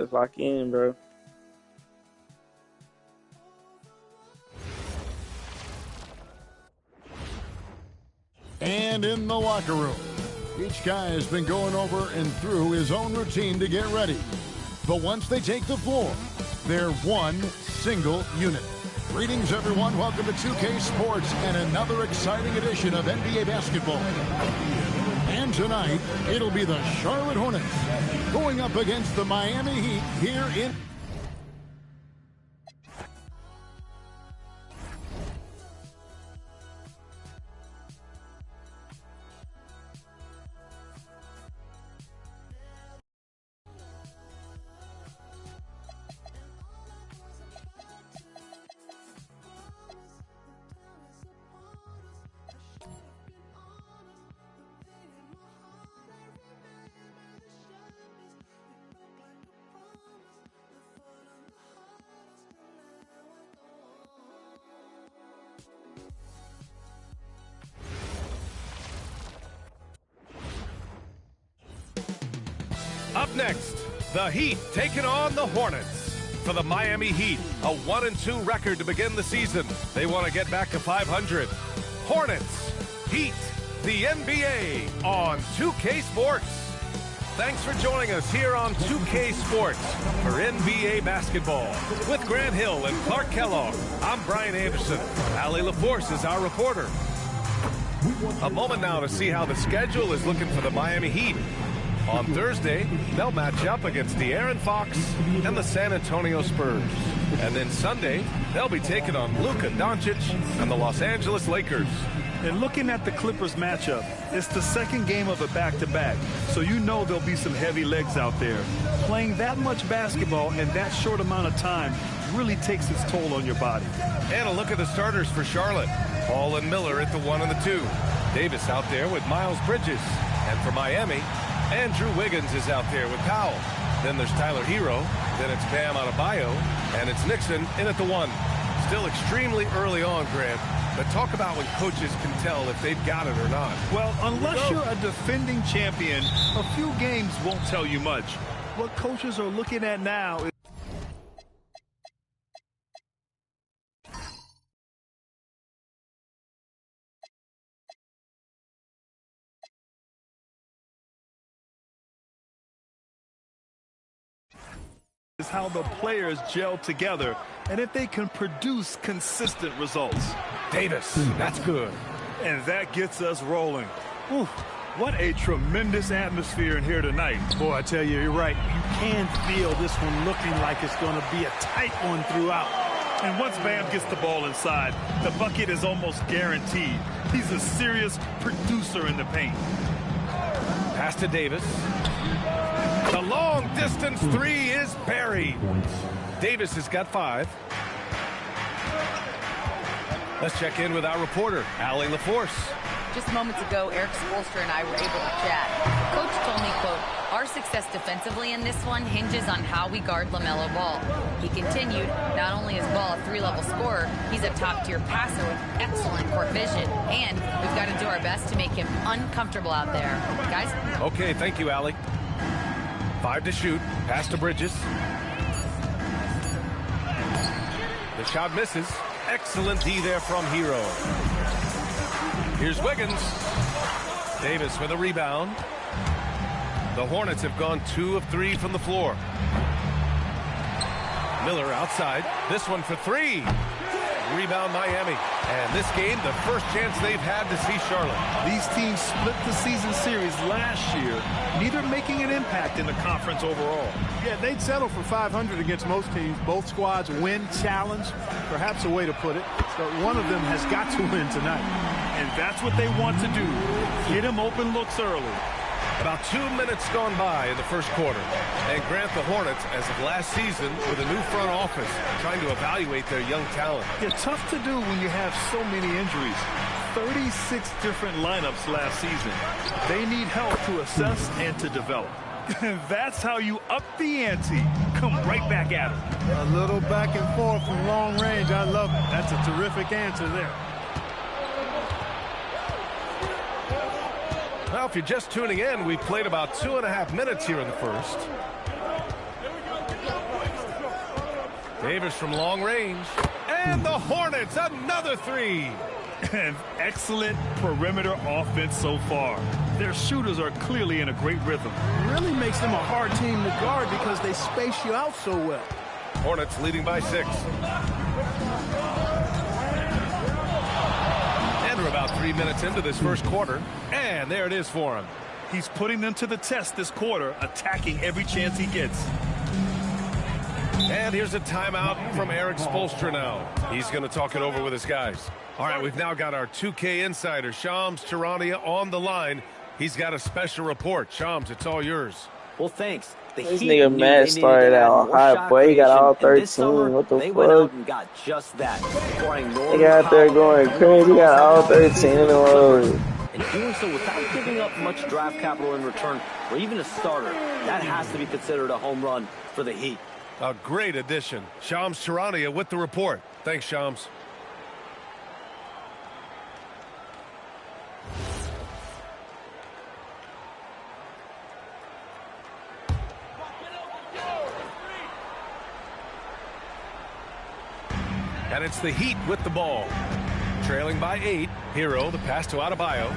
Let's lock in, bro. And in the locker room, each guy has been going over and through his own routine to get ready. But once they take the floor, they're one single unit. Greetings, everyone. Welcome to 2K Sports and another exciting edition of NBA basketball. And tonight, it'll be the Charlotte Hornets going up against the Miami Heat here in... Up next, the Heat taking on the Hornets. For the Miami Heat, a 1-2 record to begin the season. They want to get back to 500. Hornets, Heat, the NBA on 2K Sports. Thanks for joining us here on 2K Sports for NBA basketball. With Grant Hill and Clark Kellogg, I'm Brian Anderson. Allie LaForce is our reporter. A moment now to see how the schedule is looking for the Miami Heat. On Thursday, they'll match up against De'Aaron Fox and the San Antonio Spurs. And then Sunday, they'll be taking on Luka Doncic and the Los Angeles Lakers. And looking at the Clippers matchup, it's the second game of a back-to-back, so you know there'll be some heavy legs out there. Playing that much basketball in that short amount of time really takes its toll on your body. And a look at the starters for Charlotte. Paul and Miller at the 1 and the 2. Davis out there with Miles Bridges. And for Miami, Andrew Wiggins is out there with Powell. Then there's Tyler Hero. Then it's Bam Adebayo. And it's Nixon in at the 1. Still extremely early on, Grant. But talk about when coaches can tell if they've got it or not. Well, unless you're a defending champion, a few games won't tell you much. What coaches are looking at now is how the players gel together and if they can produce consistent results. Davis, that's good. And that gets us rolling. Ooh, what a tremendous atmosphere in here tonight. Boy, I tell you, you're right. You can feel this one looking like it's going to be a tight one throughout. And once Bam gets the ball inside, the bucket is almost guaranteed. He's a serious producer in the paint. Pass to Davis. The long distance 3 is buried. Davis has got 5. Let's check in with our reporter, Allie LaForce. Just moments ago, Eric Spoelstra and I were able to chat. Coach told me, quote, our success defensively in this one hinges on how we guard LaMelo Ball. He continued, not only is Ball a 3-level scorer, he's a top-tier passer with excellent court vision. And we've got to do our best to make him uncomfortable out there. Guys? Okay, thank you, Allie. 5 to shoot. Pass to Bridges. The shot misses. Excellent D there from Hero. Here's Wiggins. Davis with a rebound. The Hornets have gone 2 of 3 from the floor. Miller outside. This one for 3. Rebound Miami. And this game, the first chance they've had to see Charlotte. These teams split the season series last year, neither making an impact in the conference overall. Yeah, they'd settle for 500 against most teams. Both squads win challenge, perhaps a way to put it. So one of them has got to win tonight. And that's what they want to do. Get them open looks early. About 2 minutes gone by in the first quarter. And Grant, the Hornets, as of last season, with a new front office, trying to evaluate their young talent. It's tough to do when you have so many injuries. 36 different lineups last season. They need help to assess and to develop. That's how you up the ante. Come right back at it. A little back and forth from long range. I love it. That's a terrific answer there. Well, if you're just tuning in, we've played about 2.5 minutes here in the first. Davis from long range. And the Hornets, another three. And excellent perimeter offense so far. Their shooters are clearly in a great rhythm. It really makes them a hard team to guard because they space you out so well. Hornets leading by 6. And we're about 3 minutes into this first quarter. And there it is for him. He's putting them to the test this quarter, attacking every chance he gets. And here's a timeout from Eric Spoelstra now. He's going to talk it over with his guys. All right, we've now got our 2K insider, Shams Charania, on the line. He's got a special report. Shams, it's all yours. Well, thanks. This nigga Matt started out hot, boy. He got all 13. What the they went out fuck? and got just that. He got out there going crazy. He got all 13 in a row. And doing so without giving up much draft capital in return, or even a starter. That has to be considered a home run for the Heat. A great addition. Shams Charania with the report. Thanks, Shams. And it's the Heat with the ball. Trailing by 8. Hero, the pass to Adebayo.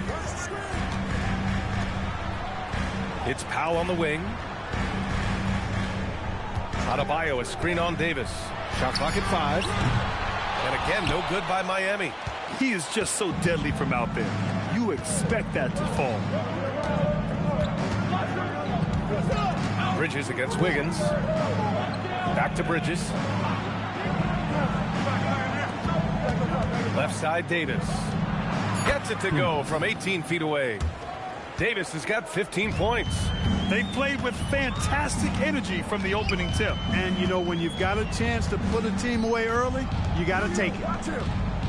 It's Powell on the wing. Adebayo, a screen on Davis. Shot clock at 5. And again, no good by Miami. He is just so deadly from out there. You expect that to fall. Bridges against Wiggins. Back to Bridges. Left side, Davis. Gets it to go from 18 feet away. Davis has got 15 points. They played with fantastic energy from the opening tip. And, you know, when you've got a chance to put a team away early, you got to take it.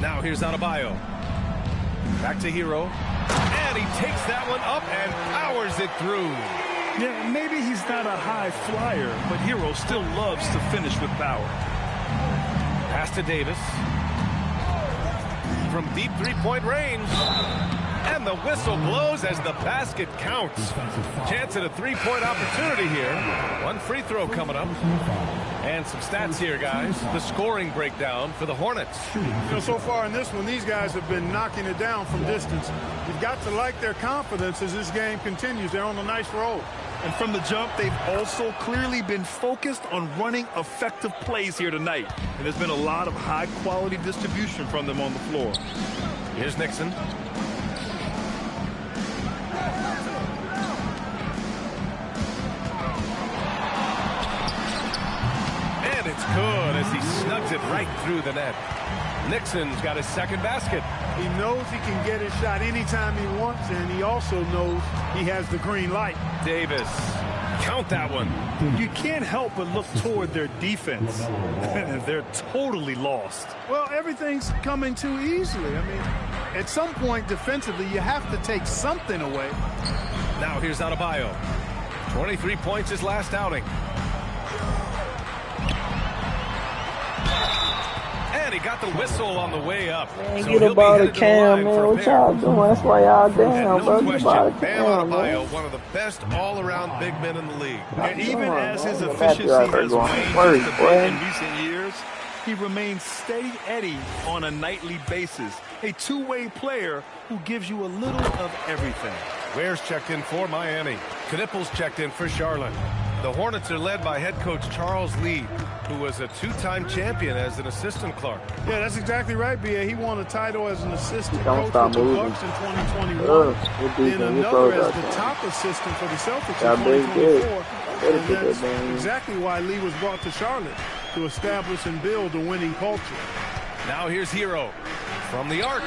Now here's Adebayo. Back to Hero. And he takes that one up and powers it through. Yeah, maybe he's not a high flyer, but Hero still loves to finish with power. Pass to Davis. From deep three-point range. And the whistle blows as the basket counts. Chance at a three-point opportunity here. One free throw coming up. And some stats here, guys. The scoring breakdown for the Hornets. You know, so far in this one, these guys have been knocking it down from distance. You've got to like their confidence as this game continues. They're on a nice roll. And from the jump, they've also clearly been focused on running effective plays here tonight. And there's been a lot of high-quality distribution from them on the floor. Here's Nixon. And it's good as he snugs it right through the net. Nixon's got his second basket. He knows he can get his shot anytime he wants, and he also knows he has the green light. Davis. Count that one. You can't help but look toward their defense. They're totally lost. Well, everything's coming too easily. I mean, at some point defensively, you have to take something away. Now here's Adebayo. 23 points his last outing. And he got the whistle on the way up. Man, get the ball to Cam, man. What y'all doing? That's why y'all down, bro. No Get the ball to question, Cam, Bam man. Adebayo, one of the best all-around big men in the league. And even as his man. efficiency Happy out there has going waned work, just a boy. bit in recent years, he remains steady Eddie on a nightly basis. A two-way player who gives you a little of everything. Ware's checked in for Miami. Knippel's checked in for Charlotte. The Hornets are led by head coach Charles Lee, who was a two-time champion as an assistant clerk. Yeah, that's exactly right, B.A. He won a title as an assistant Don't coach stop with the moving. Bucks in 2021. Then another as the top assistant for the Celtics in 2024. And that's exactly why Lee was brought to Charlotte, to establish and build a winning culture. Now here's Hero from the arc.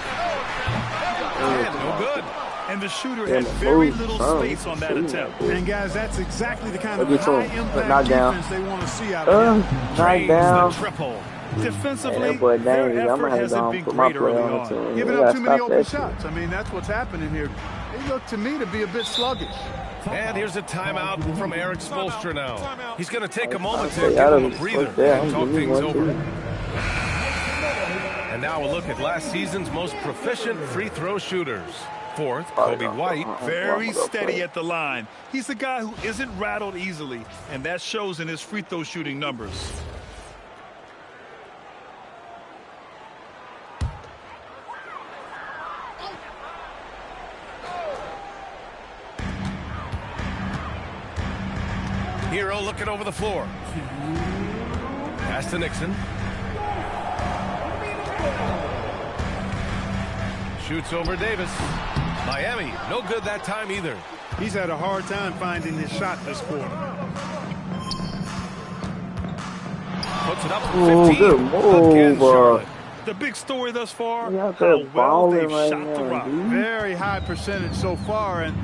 And no good. And the shooter had very little space on that attempt. And, guys, that's exactly the kind of Look at him. high-impact Knock down. defense they want to see out of him. Knock Drains down. the triple. Defensively, That boy their Dang, I'm effort gonna have to hasn't go been put my great play early on on. to him. Giving We up gotta too many stop open that shit. shots. I mean, that's what's happening here. They look to me to be a bit sluggish. And here's a timeout from Eric Spoelstra now. He's going to take a moment to Stay give out him of a it. breather Yeah, and I'm talk giving things you one, over. too. And now a look at last season's most proficient free throw shooters. Fourth, Kobe White. Very steady at the line. He's the guy who isn't rattled easily, and that shows in his free throw shooting numbers. looking over the floor. Pass to Nixon. Shoots over Davis. Miami, no good that time either. He's had a hard time finding his shot this quarter. Puts it up for 15. Good move. Again, Charlotte. The big story thus far, how well they've right shot now, the rock. dude. Very high percentage so far, and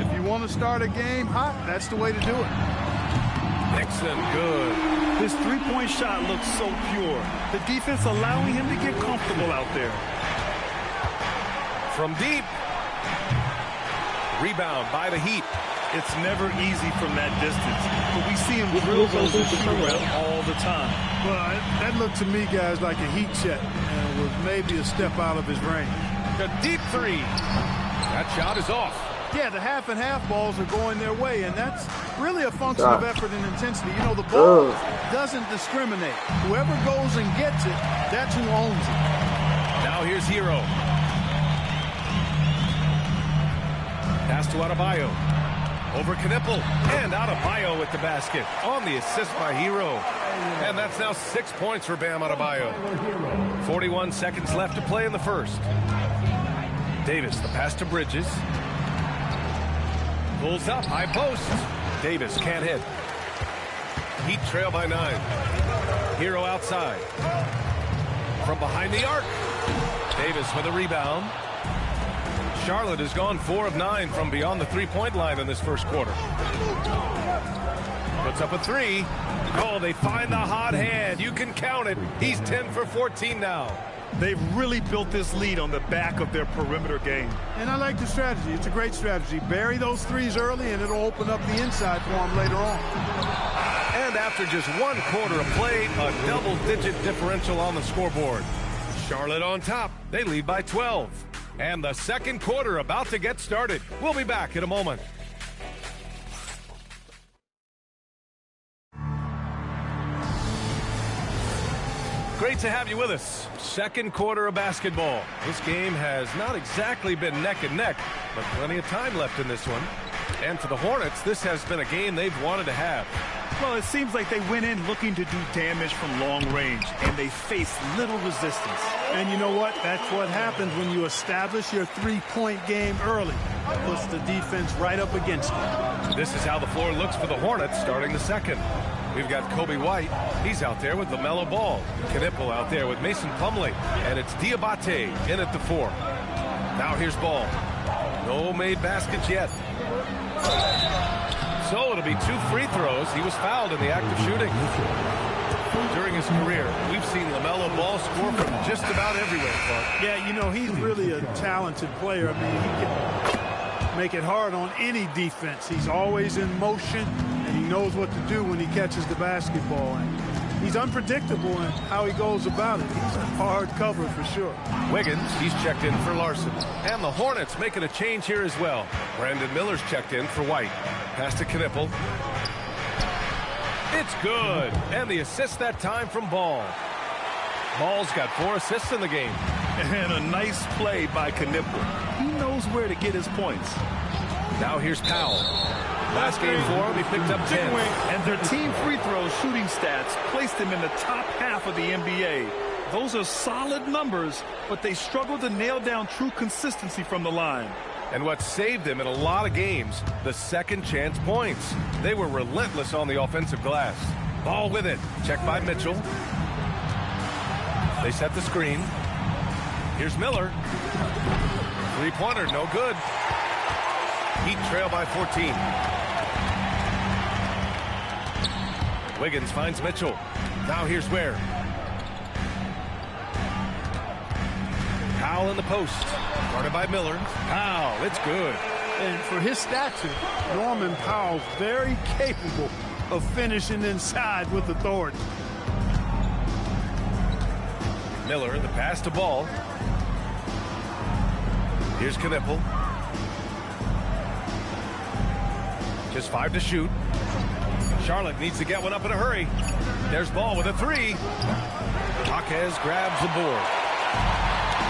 if you want to start a game hot, that's the way to do it. Nixon, good. His three-point shot looks so pure. The defense allowing him to get comfortable out there. From deep. Rebound by the Heat. It's never easy from that distance, but we see him drill those shoot-around all the time. Well, that looked to me, guys, like a heat check, and was maybe a step out of his range. A deep three. That shot is off. Yeah, the half and half balls are going their way, and that's really a function of effort and intensity. You know, the ball doesn't discriminate. Whoever goes and gets it, that's who owns it. Now here's Hero. Pass to Adebayo. Over Knipple, and Adebayo with the basket on the assist by Hero. And that's now 6 points for Bam Adebayo. 41 seconds left to play in the first. Davis, the pass to Bridges. Pulls up, high post. Davis can't hit. Heat trail by 9. Hero outside. From behind the arc. Davis with a rebound. Charlotte has gone 4 of 9 from beyond the three-point line in this first quarter. Puts up a three. Oh, they find the hot hand. You can count it. He's 10 for 14 now. They've really built this lead on the back of their perimeter game. And I like the strategy. It's a great strategy. Bury those threes early, and it'll open up the inside for them later on. And after just 1 quarter of play, a double-digit differential on the scoreboard. Charlotte on top. They lead by 12. And the second quarter about to get started. We'll be back in a moment. Great to have you with us. Second quarter of basketball. This game has not exactly been neck and neck, but plenty of time left in this one. And for the Hornets, this has been a game they've wanted to have. Well, it seems like they went in looking to do damage from long range, and they faced little resistance. And you know what? That's what happens when you establish your three-point game early. Puts the defense right up against it. This is how the floor looks for the Hornets starting the second. We've got Kobe White. He's out there with LaMelo Ball. Knipple out there with Mason Plumlee. And it's Diabate in at the 4. Now here's Ball. No made baskets yet. So it'll be 2 free throws. He was fouled in the act of shooting. During his career, we've seen LaMelo Ball score from just about everywhere, Clark. Yeah, you know, he's really a talented player. I mean, he can make it hard on any defense. He's always in motion, and he knows what to do when he catches the basketball. And he's unpredictable in how he goes about it. He's a hard cover for sure. Wiggins, he's checked in for Larson. And the Hornets making a change here as well. Brandon Miller's checked in for White. Pass to Knipple. It's good. And the assist that time from Ball. Ball's got 4 assists in the game. And a nice play by Knipple. He knows where to get his points. Now here's Powell. Last game for him, he picked up 10. And their team free throw shooting stats placed him in the top half of the NBA. Those are solid numbers, but they struggle to nail down true consistency from the line. And what saved them in a lot of games, the second chance points. They were relentless on the offensive glass. Ball with it. Checked by Mitchell. They set the screen. Here's Miller. Three-pointer, no good. Heat trail by 14. Wiggins finds Mitchell. Now here's Ware. Powell in the post. Guarded by Miller. Powell, it's good. And for his stature, Norman Powell's very capable of finishing inside with authority. Miller, the pass to Ball. Here's Knipple. Just 5 to shoot. Charlotte needs to get one up in a hurry. There's Ball with a 3. Jaquez grabs the board.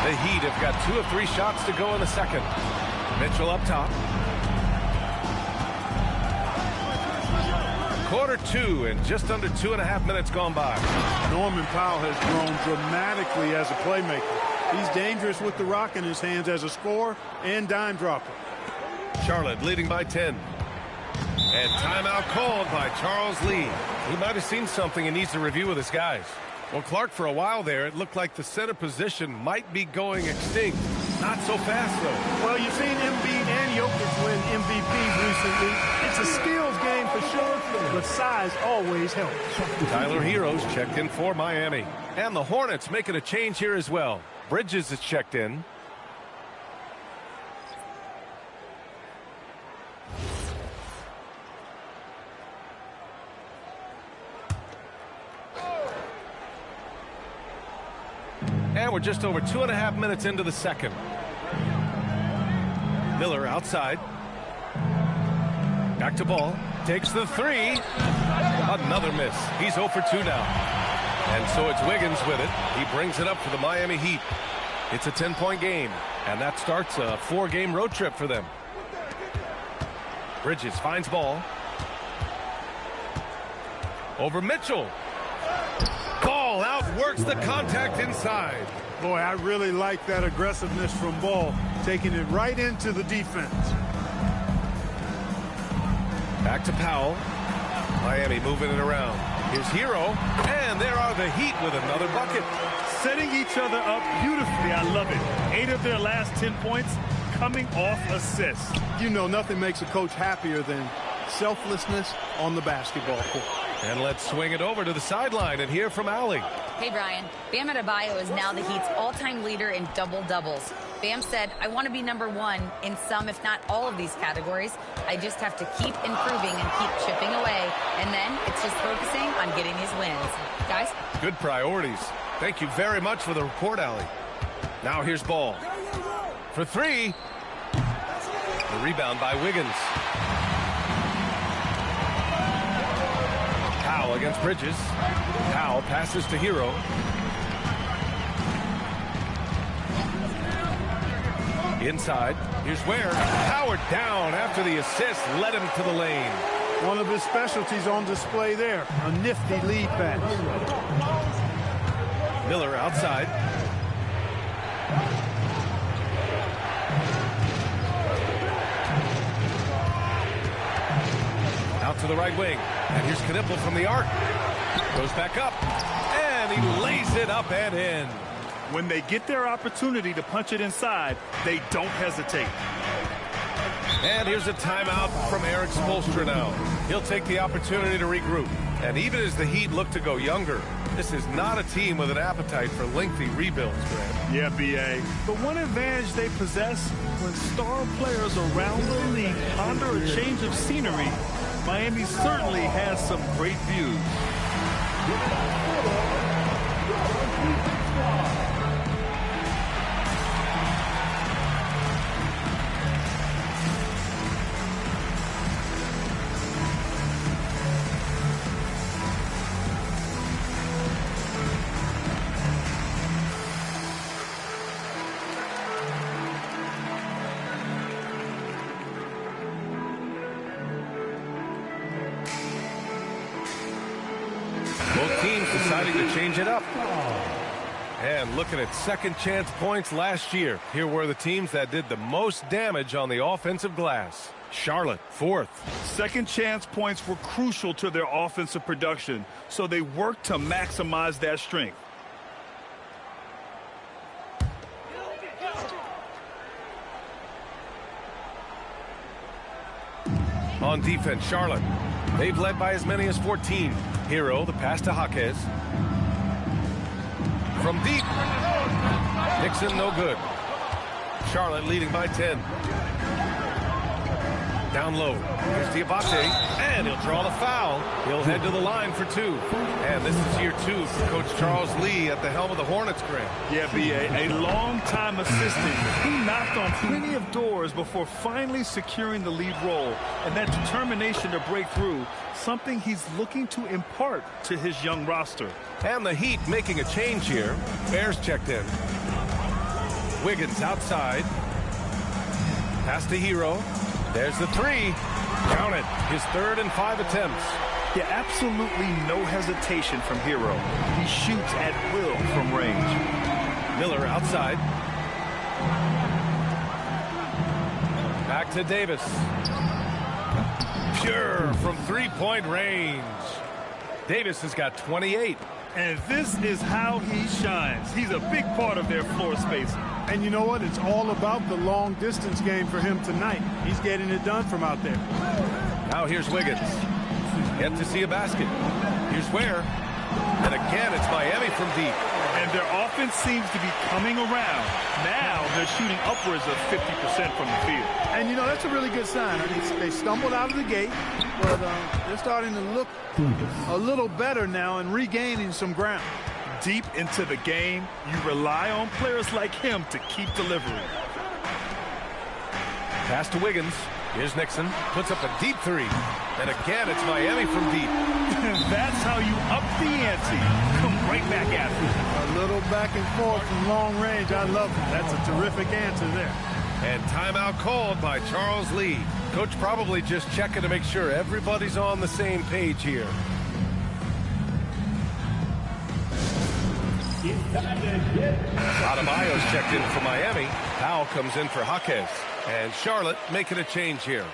The Heat have got 2 of 3 shots to go in the second. Mitchell up top. Quarter 2 and just under 2.5 minutes gone by. Norman Powell has grown dramatically as a playmaker. He's dangerous with the rock in his hands as a scorer and dime dropper. Charlotte leading by 10. And timeout called by Charles Lee. He might have seen something and needs to review with his guys. Well, Clark, for a while there, it looked like the center position might be going extinct. Not so fast, though. Well, you've seen Embiid and Jokic win MVPs recently. It's a skills game for sure, but size always helps. Tyler Hero's checked in for Miami. And the Hornets making a change here as well. Bridges is checked in. And we're just over 2.5 minutes into the second. Miller outside. Back to Ball. Takes the three. Another miss. He's 0 for 2 now. And so it's Wiggins with it. He brings it up for the Miami Heat. It's a 10-point game. And that starts a 4-game road trip for them. Bridges finds Ball. Over Mitchell. Ball outworks the contact inside. Boy, I really like that aggressiveness from Ball, taking it right into the defense. Back to Powell. Miami moving it around. Here's Hero, and there are the Heat with another bucket. Setting each other up beautifully. I love it. 8 of their last 10 points coming off assists. You know, nothing makes a coach happier than selflessness on the basketball court. And let's swing it over to the sideline and hear from Allie. Hey, Brian. Bam Adebayo is now the Heat's all-time leader in double-doubles. Bam said, I want to be #1 in some, if not all of these categories. I just have to keep improving and keep chipping away. And then it's just focusing on getting these wins. Guys? Good priorities. Thank you very much for the report, Allie. Now here's Ball. For 3. The rebound by Wiggins. Powell against Bridges. Powell passes to Hero. Inside. Here's Ware. Howard down after the assist led him to the lane. One of his specialties on display there. A nifty lead pass. Miller outside. Out to the right wing. And here's Knipple from the arc. Goes back up. And he lays it up and in. When they get their opportunity to punch it inside, they don't hesitate. And here's a timeout from Eric Spoelstra now. He'll take the opportunity to regroup. And even as the Heat look to go younger, this is not a team with an appetite for lengthy rebuilds, Grant. Yeah, B.A. But one advantage they possess, when star players around the league ponder a change of scenery, Miami certainly has some great views. Both teams deciding to change it up. And looking at second chance points last year, here were the teams that did the most damage on the offensive glass. Charlotte, 4th. Second chance points were crucial to their offensive production, so they worked to maximize that strength. On defense, Charlotte. They've led by as many as 14. Hero, the pass to Jaquez. From deep. Nixon, no good. Charlotte leading by 10. Down low. Here's Diabate, and he'll draw the foul. He'll head to the line for 2. And this is year 2 for Coach Charles Lee at the helm of the Hornets, Grant. Yeah, B.A., a long-time assistant. He knocked on plenty of doors before finally securing the lead role. And that determination to break through, something he's looking to impart to his young roster. And the Heat making a change here. Bears checked in. Wiggins outside. Pass to Hero. There's the 3. Count it. His 3rd and 5 attempts. Yeah, absolutely no hesitation from Hero. He shoots at will from range. Miller outside. Back to Davis. Pure from three-point range. Davis has got 28. And this is how he shines. He's a big part of their floor spacing. And you know what? It's all about the long distance game for him tonight. He's getting it done from out there. Now here's Wiggins. Yet to see a basket. Here's Ware. And again, it's Miami from deep. And their offense seems to be coming around. Now they're shooting upwards of 50% from the field. And, you know, that's a really good sign. I mean, they stumbled out of the gate, but they're starting to look a little better now and regaining some ground. Deep into the game, you rely on players like him to keep delivering. Pass to Wiggins. Here's Nixon. Puts up a deep three. And again, it's Miami from deep. That's how you up the ante. Come right back at it. A little back and forth from long range. I love it. That's a terrific answer there. And timeout called by Charles Lee. Coach probably just checking to make sure everybody's on the same page here. Adebayo's checked in for Miami. Powell comes in for Jaquez. And Charlotte making a change here.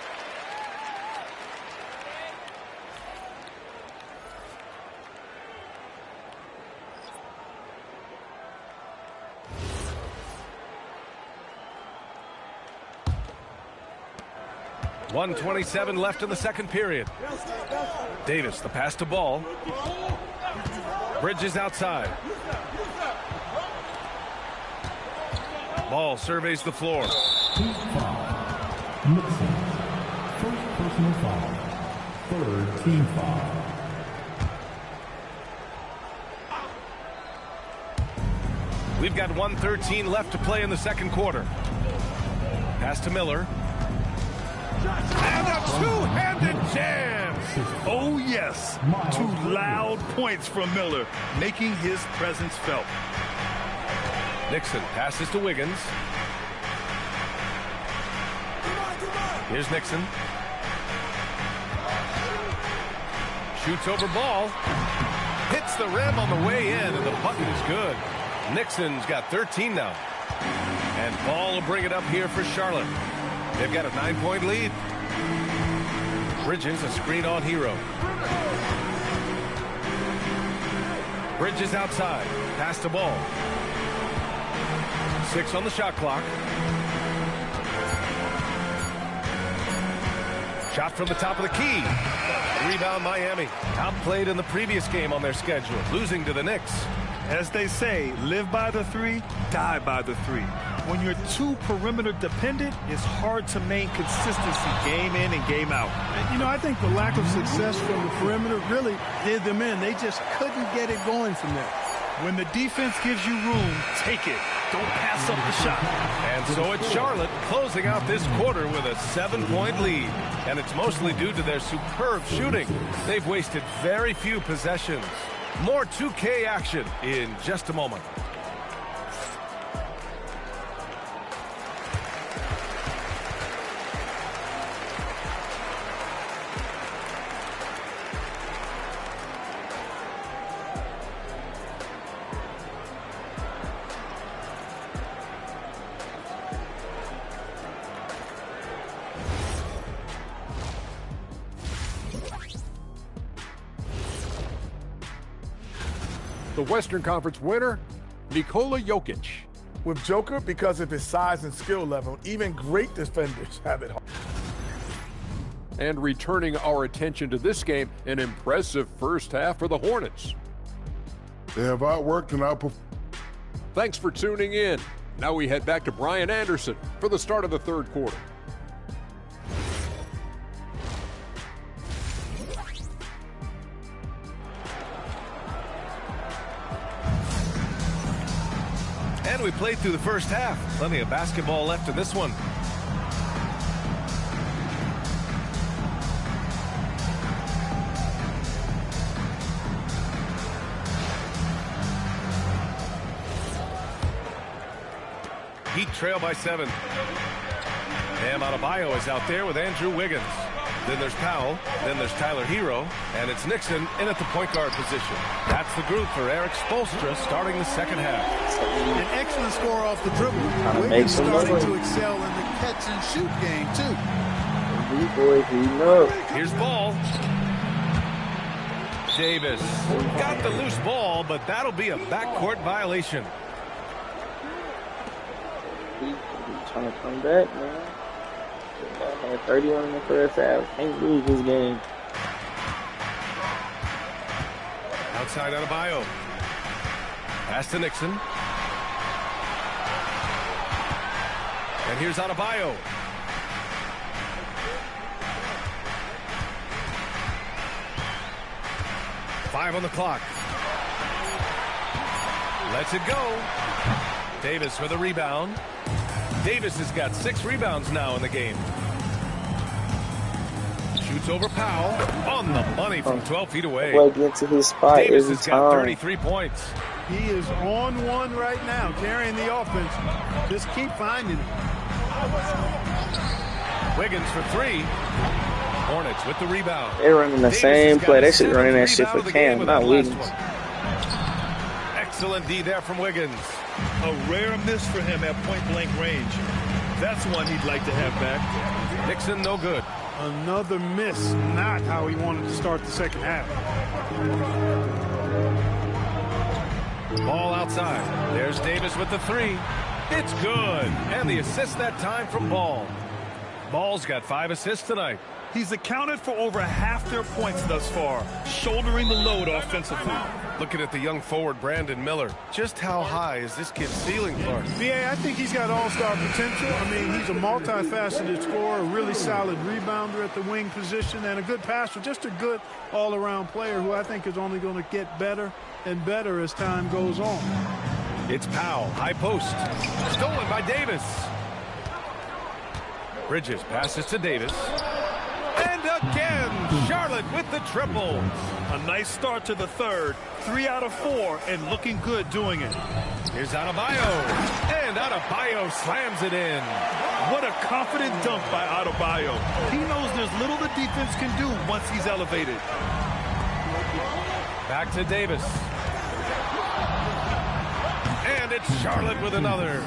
.127 left in the second period. Davis, the pass to Ball. Bridges outside. Ball surveys the floor. Team foul. Nixon. First personal foul. Third team foul. We've got 1:13 left to play in the second quarter. Pass to Miller. And a two-handed jam. Oh, yes. Two loud points from Miller, making his presence felt. Nixon passes to Wiggins. Here's Nixon. Shoots over Ball. Hits the rim on the way in, and the bucket is good. Nixon's got 13 now. And Ball will bring it up here for Charlotte. They've got a 9-point lead. Bridges, a screen on Hero. Bridges outside. Pass to Ball. 6 on the shot clock. Shot from the top of the key. Rebound Miami. Outplayed in the previous game on their schedule, losing to the Knicks. As they say, live by the three, die by the three. When you're too perimeter dependent, it's hard to maintain consistency game in and game out. And, you know, I think the lack of success from the perimeter really did them in. They just couldn't get it going from there. When the defense gives you room, take it. Don't pass up the shot. And so it's Charlotte closing out this quarter with a 7-point lead. And it's mostly due to their superb shooting. They've wasted very few possessions. More 2K action in just a moment. The Western Conference winner, Nikola Jokic. With Joker, because of his size and skill level, even great defenders have it hard. And returning our attention to this game, an impressive first half for the Hornets. They have outworked and outperformed. Thanks for tuning in. Now we head back to Brian Anderson for the start of the third quarter. And we played through the first half. Plenty of basketball left in this one. Heat trail by 7. Bam Adebayo is out there with Andrew Wiggins. Then there's Powell. Then there's Tyler Hero. And it's Nixon in at the point guard position. That's the group for Eric Spoelstra starting the second half. An excellent score off the dribble. Wiggins starting to excel in the catch and shoot game, too. These boys heating up. Here's Ball. Davis got the loose ball, but that'll be a backcourt violation. He's trying to come back, man. Had 31 in the first half. Can't lose this game. Outside Adebayo. Pass to Nixon. And here's Adebayo. Five on the clock. Lets it go. Davis with a rebound. Davis has got 6 rebounds now in the game. Shoots over Powell. On the money from 12 feet away. Boy, get to his spot Davis every has got time. 33 points. He is on one right now, carrying the offense. Just keep finding it. Wiggins for 3. Hornets with the rebound. They're running the same play. They should run that shit for Cam, not Wiggins. Excellent D there from Wiggins. A rare miss for him at point-blank range. That's one he'd like to have back. Nixon, no good. Another miss, not how he wanted to start the second half. Ball outside. There's Davis with the 3. It's good. And the assist that time from Ball. Ball's got 5 assists tonight. He's accounted for over half their points thus far, shouldering the load offensively. Looking at the young forward, Brandon Miller. Just how high is this kid's ceiling, Clark? BA, I think he's got all-star potential. I mean, he's a multifaceted scorer, a really solid rebounder at the wing position, and a good passer, just a good all-around player who I think is only going to get better and better as time goes on. It's Powell, high post. Stolen by Davis. Bridges passes to Davis. And again, Charlotte with the triple. A nice start to the third. 3 out of 4, and looking good doing it. Here's Adebayo. And Adebayo slams it in. What a confident dunk by Adebayo. He knows there's little the defense can do once he's elevated. Back to Davis. And it's Charlotte with another.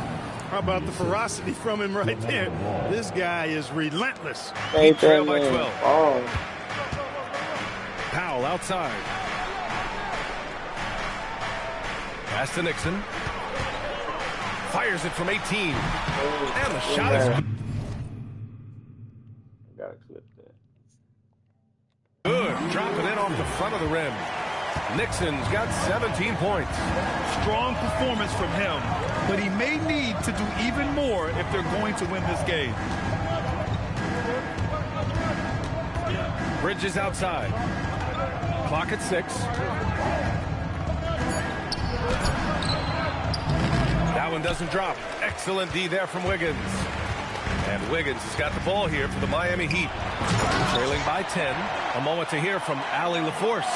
How about the ferocity from him right there? This guy is relentless. He trailed by 12. Oh. Powell outside. Pass to Nixon. Fires it from 18. And the shot is Gotta clip that. good. Dropping in off the front of the rim. Nixon's got 17 points. Strong performance from him, but he may need to do even more if they're going to win this game. Bridges outside. Clock at 6. That one doesn't drop. Excellent D there from Wiggins. And Wiggins has got the ball here for the Miami Heat. Trailing by 10. A moment to hear from Allie LaForce.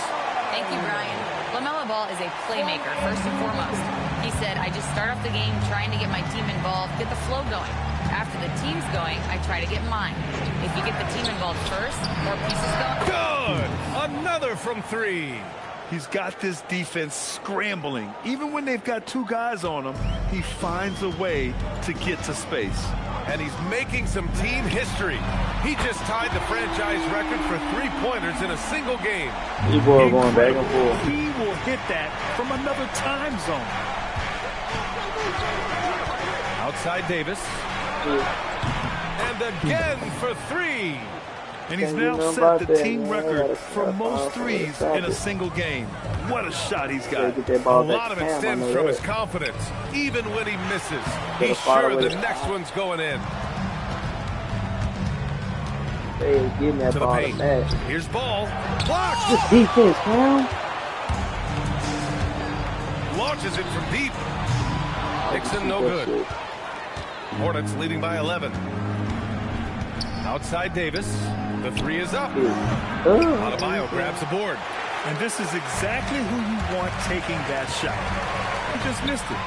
Thank you, Brian. LaMelo Ball is a playmaker, first and foremost. He said, I just start off the game trying to get my team involved, get the flow going. After the team's going, I try to get mine. If you get the team involved first, more pieces going. Good! Another from 3. He's got this defense scrambling. Even when they've got 2 guys on him, he finds a way to get to space. And he's making some team history. He just tied the franchise record for 3-pointers in a single game. You boy going back and forth. He will hit that from another time zone. Outside Davis. And again for 3. And he's now set the team record for most threes in a single game. What a shot he's got. A lot of it stems from his confidence. Even when he misses, he's sure the next one's going in. Hey, getting that ball paint. back. Here's Ball. Blocked. This defense, man. Launches it from deep. Nixon, no good. Hornets leading by 11. Outside Davis. The 3 is up. Adebayo grabs the board. And this is exactly who you want taking that shot. He just missed it.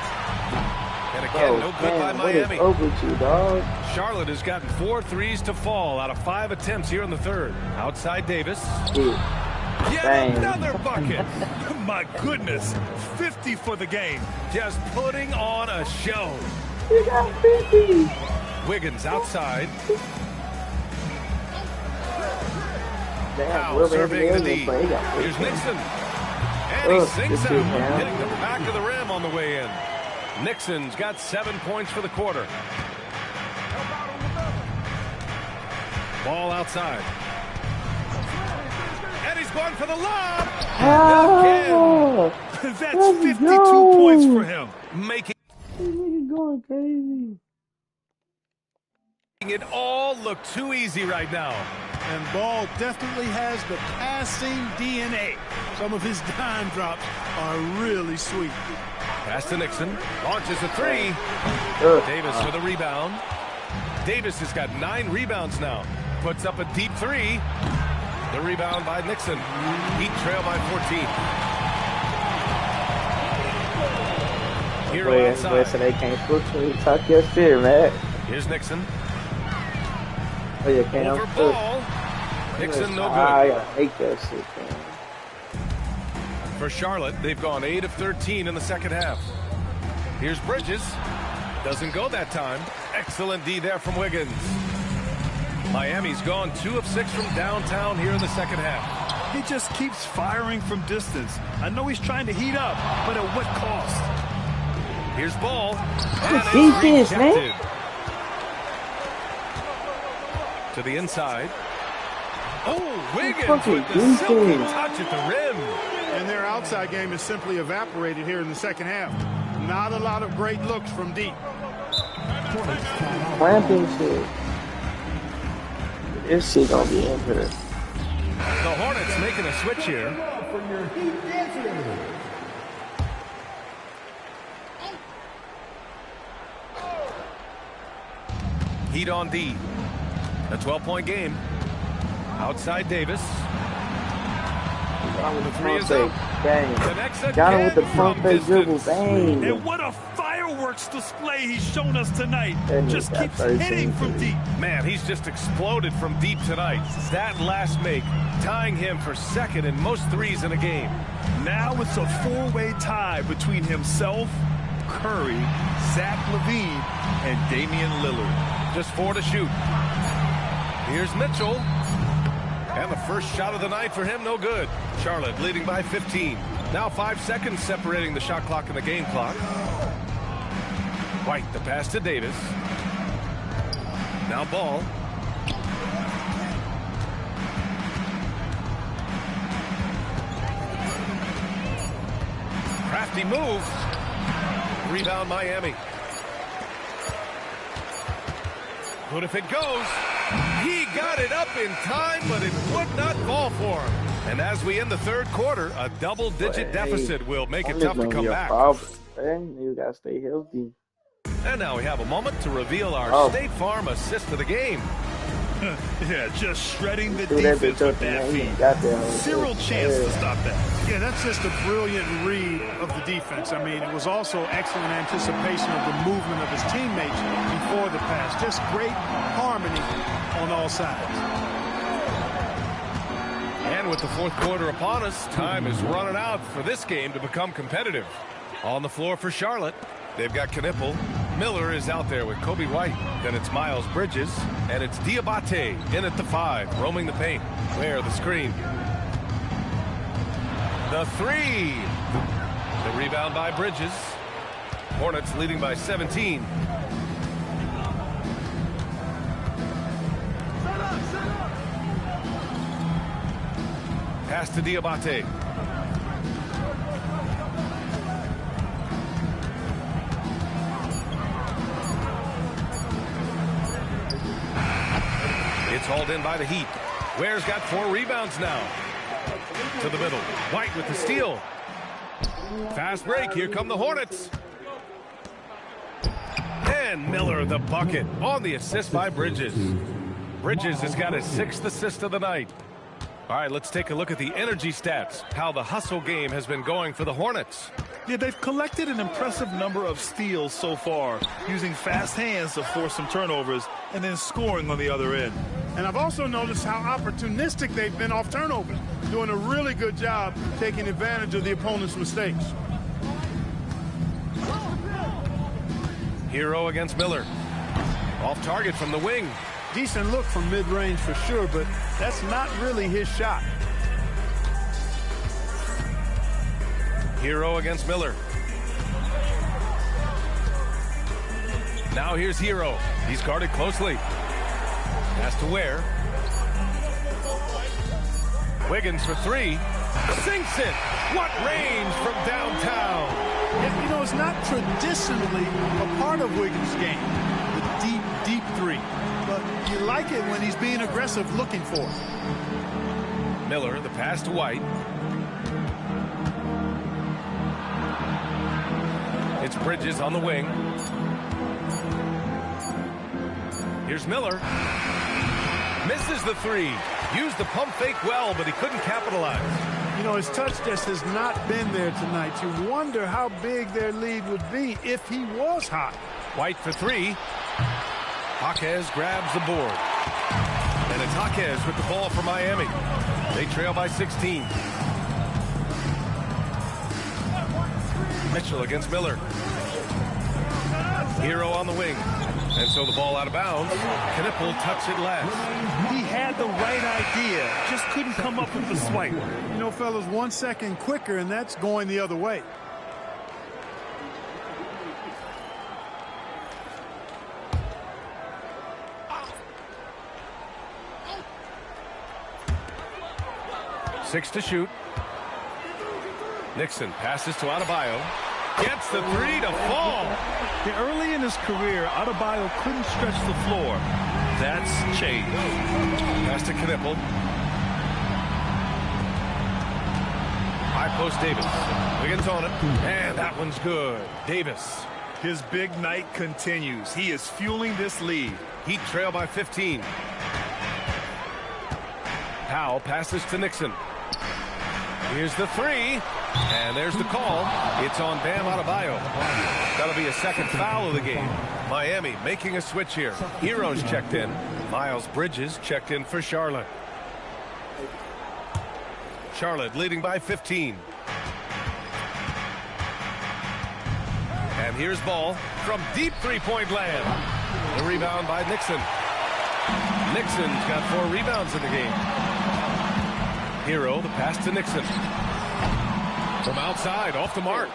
And again, no good by Miami. What is over you, dog? Charlotte has gotten 4 threes to fall out of 5 attempts here in the third. Outside Davis. Yet another bucket. My goodness, 50 for the game. Just putting on a show. You got 50. Wiggins outside. Damn, surveying the D. Here's Nixon. And he sinks out, hitting the back of the rim on the way in. Nixon's got 7 points for the quarter. Ball outside. And he's going for the lob. Oh, that's 52 points for him. Making going crazy. It all look too easy right now. And Ball definitely has the passing DNA. Some of his dime drops are really sweet. Pass to Nixon. Launches a three. Davis with a rebound. Davis has got 9 rebounds now. Puts up a deep three. The rebound by Nixon. Heat trail by 14. Hero outside. So they can't switch when you talk your shit, man. Here's Nixon. Oh, you can't. Over ball. Nixon no good. I hate that shit, man. For Charlotte, they've gone 8 of 13 in the second half. Here's Bridges. Doesn't go that time. Excellent D there from Wiggins. Miami's gone 2 of 6 from downtown here in the second half. He just keeps firing from distance. I know he's trying to heat up, but at what cost? Here's Ball. Defense, man. To the inside. Oh, Wiggins with the silky touch at the rim. And their outside game is simply evaporated here in the second half. Not a lot of great looks from deep. Clamping shit. This shit gonna be in here. The Hornets making a switch here. Heat on D. A 12-point game. Outside Davis. The three is up. Connects again. Got him with the pump fake dribble. Bang. And what a fireworks display he's shown us tonight. Just keeps hitting from deep. Man, he's just exploded from deep tonight. That last make, tying him for second in most threes in a game. Now it's a 4-way tie between himself, Curry, Zach LaVine, and Damian Lillard. Just 4 to shoot. Here's Mitchell. And the first shot of the night for him, no good. Charlotte leading by 15. Now 5 seconds separating the shot clock and the game clock. White, the pass to Davis. Now Ball. Crafty move. Rebound Miami. But if it goes, he got it up in time, but it would not fall for him. And as we end the third quarter, a double-digit deficit will make it tough to come back. You gotta stay healthy. And now we have a moment to reveal our State Farm assist of the game. Yeah, just shredding the defense with that feed. Zero chance to stop that. Yeah, that's just a brilliant read of the defense. I mean, it was also excellent anticipation of the movement of his teammates before the pass. Just great harmony on all sides. And with the fourth quarter upon us, time is running out for this game to become competitive. On the floor for Charlotte, they've got Knipple. Miller is out there with Kobe White. Then it's Miles Bridges. And it's Diabate in at the 5, roaming the paint. Where the screen. The 3. The rebound by Bridges. Hornets leading by 17. Pass to Diabate. It's hauled in by the Heat. Ware's got 4 rebounds now. To the middle. White with the steal. Fast break. Here come the Hornets. And Miller the bucket on the assist by Bridges. Bridges has got his 6th assist of the night. All right, let's take a look at the energy stats, how the hustle game has been going for the Hornets. Yeah, they've collected an impressive number of steals so far, using fast hands to force some turnovers and then scoring on the other end. And I've also noticed how opportunistic they've been off turnovers, doing a really good job taking advantage of the opponent's mistakes. Hero against Miller. Off target from the wing. Decent look from mid-range for sure, but that's not really his shot. Hero against Miller. Now here's Hero. He's guarded closely. Has to Ware. Wiggins for three. Sinks it. What range from downtown. Yeah, you know, it's not traditionally a part of Wiggins' game, the deep three. But you like it when he's being aggressive looking for it. Miller, the pass to White. It's Bridges on the wing. Here's Miller. Misses the three. Used the pump fake well, but he couldn't capitalize. You know, his touch just has not been there tonight. You wonder how big their lead would be if he was hot. White for three. Jaquez grabs the board. And it's Jaquez with the ball for Miami. They trail by 16. Mitchell against Miller. Hero on the wing. And so the ball out of bounds. Knippel touched it last. He had the right idea, just couldn't come up with the swipe. You know, fellas, 1 second quicker, and that's going the other way. Six to shoot. Nixon passes to Adebayo. Gets the three to fall. Early in his career, Adebayo couldn't stretch the floor. That's changed. Pass to Knippel. High post Davis. Wiggins on it. And that one's good. Davis. His big night continues. He is fueling this lead. Heat trail by 15. Powell passes to Nixon. Here's the three. And there's the call. It's on Bam Adebayo. That'll be a second foul of the game. Miami making a switch here. Heroes checked in. Miles Bridges checked in for Charlotte. Charlotte leading by 15. And here's Ball from deep three-point land. The rebound by Nixon. Nixon's got 4 rebounds in the game. Hero, the pass to Nixon. From outside, off the mark.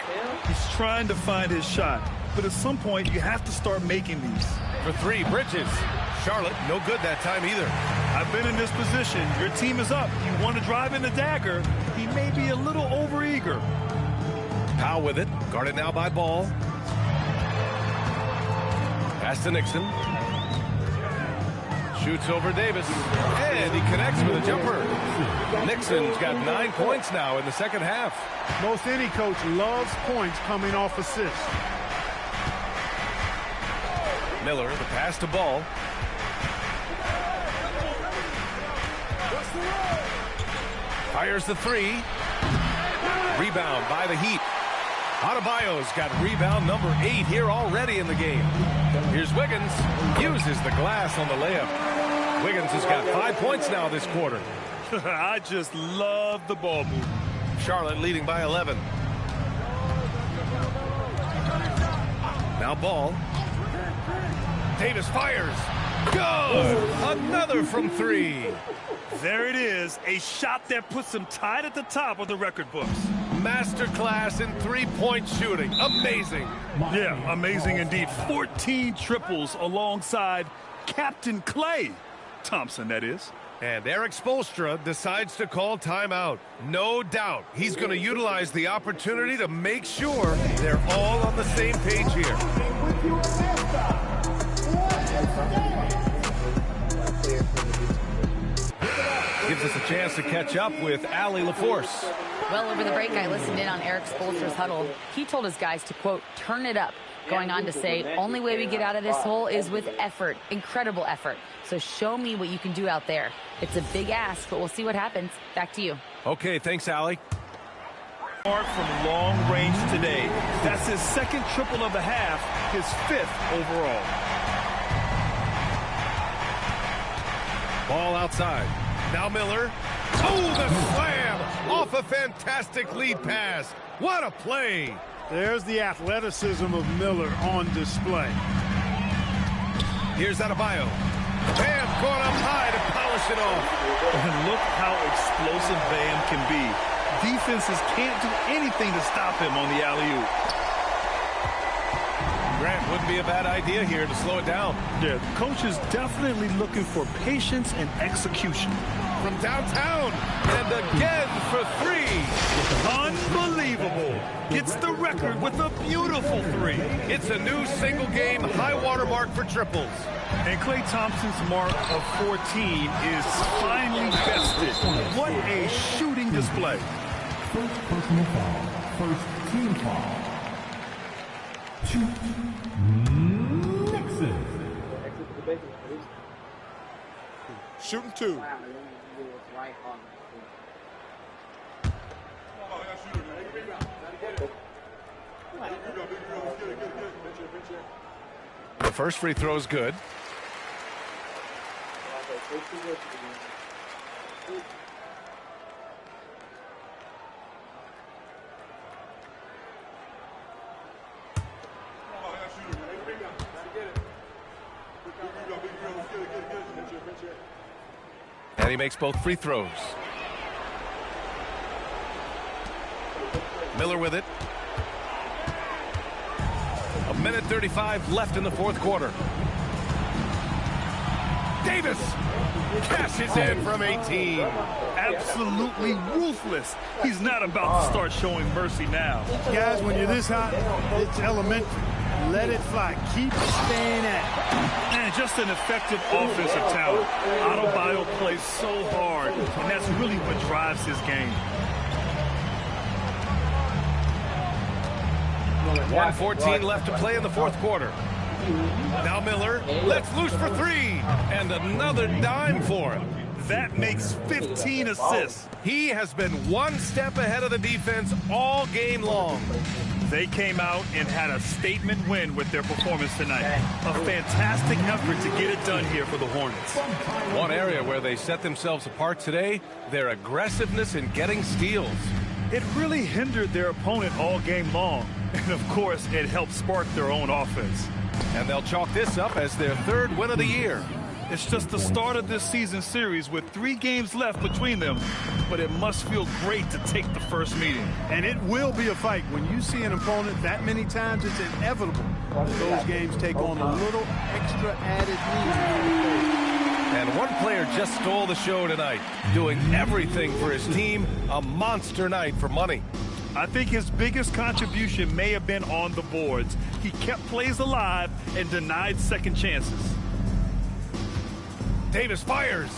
He's trying to find his shot, but at some point you have to start making these. For three, Bridges. Charlotte, no good that time either. I've been in this position. Your team is up. You want to drive in the dagger. He may be a little overeager. Powell with it. Guarded now by Ball. Pass to Nixon. Shoots over Davis. And he connects with a jumper. Nixon's got 9 points now in the second half. Most any coach loves points coming off assists. Miller, the pass to Ball. Fires the three. Rebound by the Heat. Adebayo's got rebound number 8 here already in the game. Here's Wiggins. Uses the glass on the layup. Wiggins has got 5 points now this quarter. I just love the ball move. Charlotte leading by 11. Now Ball. Davis fires. Good! Another from 3. There it is. A shot that puts him tied at the top of the record books. Masterclass in three-point shooting. Amazing. Yeah, amazing indeed. 14 triples alongside Captain Klay Thompson, that is. And Eric Spoelstra decides to call timeout. No doubt he's going to utilize the opportunity to make sure they're all on the same page here. Gives us a chance to catch up with Allie LaForce. Well, over the break, I listened in on Eric Spoelstra's huddle. He told his guys to, quote, turn it up. going on to say, only way we get out of this hole is with effort, incredible effort. So show me what you can do out there. It's a big ask, but we'll see what happens. Back to you. Okay, thanks, Allie. From long range today. That's his second triple of the half, his 5th overall. Ball outside. Now Miller. Oh, the slam off a fantastic lead pass. What a play. There's the athleticism of Miller on display. Here's Adebayo. Bam going up high to polish it off. And look how explosive Bam can be. Defenses can't do anything to stop him on the alley-oop. Grant, wouldn't be a bad idea here to slow it down. Yeah, the coach is definitely looking for patience and execution. From downtown, and again for 3. Unbelievable. Gets the record with a beautiful 3. It's a new single-game high-water mark for triples. And Klay Thompson's mark of 14 is finally bested. What a shooting display. First personal foul. First team foul. Shoot. Nixon. Shooting 2. The first free throw is good. And he makes both free throws. Miller with it. 1:35 left in the fourth quarter. Davis cashes in from 18. Absolutely ruthless. He's not about to start showing mercy now. Guys, when you're this hot, it's elementary. Let it fly. Keep staying at it. And just an effective offensive talent. Adebayo plays so hard, and that's really what drives his game. 1:14 left to play in the fourth quarter. Now Miller lets loose for 3, and another dime for him. That makes 15 assists. He has been one step ahead of the defense all game long. They came out and had a statement win with their performance tonight. A fantastic effort to get it done here for the Hornets. One area where they set themselves apart today, their aggressiveness in getting steals. It really hindered their opponent all game long. And, of course, it helped spark their own offense. And they'll chalk this up as their 3rd win of the year. It's just the start of this season series with 3 games left between them, but it must feel great to take the first meeting. And it will be a fight. When you see an opponent that many times, it's inevitable that those games take on a little extra added need. And one player just stole the show tonight, doing everything for his team. A monster night for money. I think his biggest contribution may have been on the boards. He kept plays alive and denied second chances. Davis fires,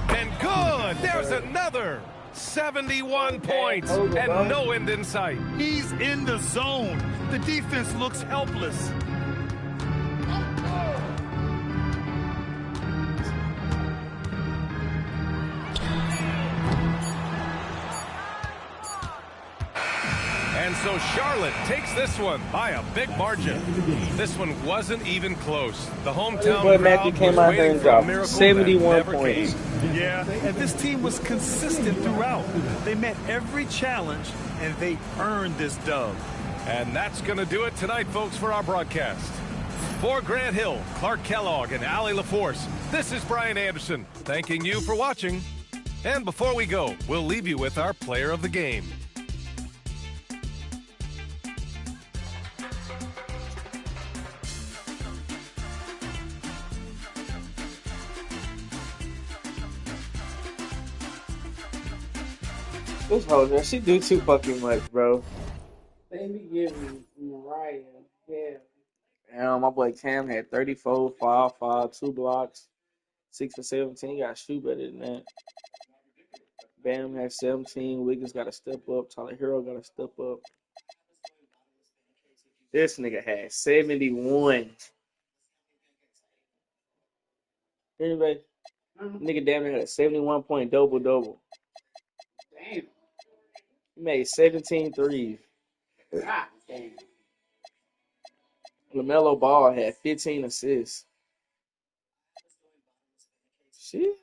and good! There's another! 71 points, and no end in sight. He's in the zone. The defense looks helpless. And so Charlotte takes this one by a big margin. This one wasn't even close. The hometown Boy, crowd Matthew came was out there waiting and for a dropped miracle 71 that never points. came. Yeah, and this team was consistent throughout. They met every challenge, and they earned this dub. And that's going to do it tonight, folks, for our broadcast. For Grant Hill, Clark Kellogg, and Allie LaForce, this is Brian Anderson, thanking you for watching. And before we go, we'll leave you with our player of the game. This hoe, man, she do too fucking much, bro. They be giving Mariah hell. Damn, my boy Cam had 34, 5, 2 blocks, 6 for 17. Got to shoot better than that. Bam had 17. Wiggins got to step up. Tyler Hero got to step up. This nigga had 71. Anyway, nigga damn near had a 71-point double-double. Damn. He made 17 threes. God damn. LaMelo Ball had 15 assists. Shit.